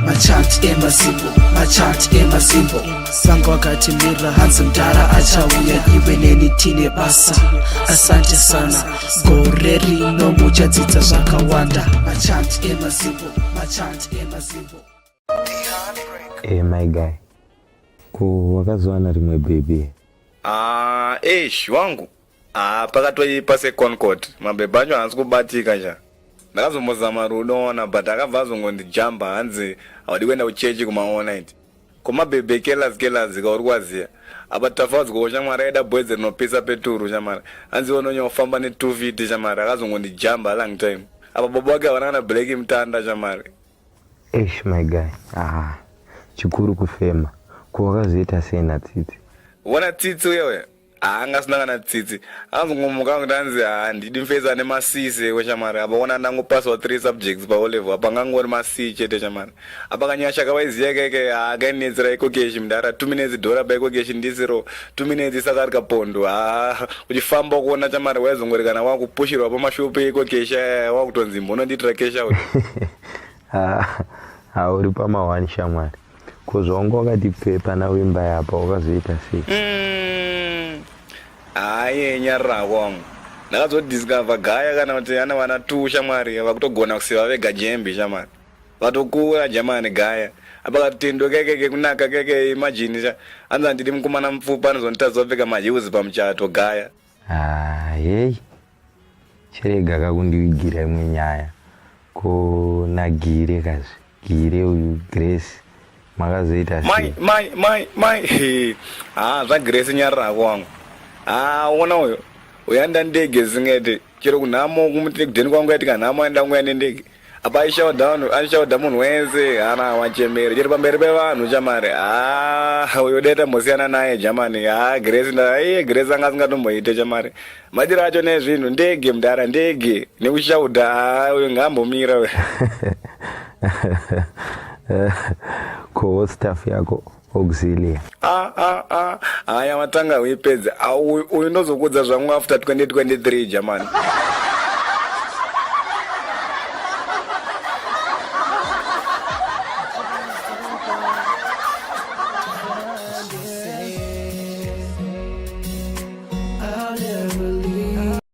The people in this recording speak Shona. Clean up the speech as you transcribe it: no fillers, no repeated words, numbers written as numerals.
Machant emazimbo Sango wakati mira hansi mdara achauya iwe neni tine basa Asante sana Goreri no mucha zita zakawanda Machant emazimbo My guy wakazoana rimwe baby wangu pakatoipa seconcord mabhebha acho hansi kubatika cha ndakazomuzama rudoona but akabva azongondijamba hanzi haudi kuenda kuchechi kumaonite komabhebhe kelazi kauri kwaziya apa tafadziko shamwari aida bwedze rinopisa peturu shamwari hanzi ononyofamba ne2 feet shamwari akazongondijamba long time apa baba wake havana kana black mutanda shamwari my guy chikuru kufema kuwakazoita sei natsitsi wona tsitsi uyewe angasina kana tsitsi anzongomuka kuti anzi handidi mfeza nemasise weshamari apa ona ndangopasa 3 subjects pa olevel apa ngangori masi chete shamari apa kanyasha kavaiziya keke akainetsera ikokeshi mudara 2 minutes dhora pa ikokeshi ndisiro 2 minutes saka ari kapondo uchifamba kuona chamari waizongori kana wakupushirwa pamashopu ikokeshi wakutonzi mbononditira kesha uti uri pamawani shamwari kuzvongo wakati pepa nawimba yapa wakazoita sei nyarira kwangu ndakazodiscover gaya kana kuti ana vana 2 shamwari vakutogona kusiva vega jembi shamwari vatokura jamani gaya apa katendo keke kunaka keke imagine hanzi handidi mukomana mupfupa anozonditadza kupfeka mahiuzi pamuchato gaya chirega kakundivigira imwe nyaya konagire kazi gire uyu Grace makazoita mai zvagrace nyarira kwangu ona uyo uyanda ndege zingete chero kunhamo kumudeni kwangu yatika nhamo aenda nguya nendege apa aishauda munhu wense ana wachemere chero pamberi pevanhu chamari uyo daita mosiyana naye jamani Grace anga asingatomboite chamari madiro acho nezvinhu ndege mudara ndege nekushauda uyo ngambomira we ko staff yako auxilia haya matanga uipedza uyu ndozokudza zvangu after 2023 jamani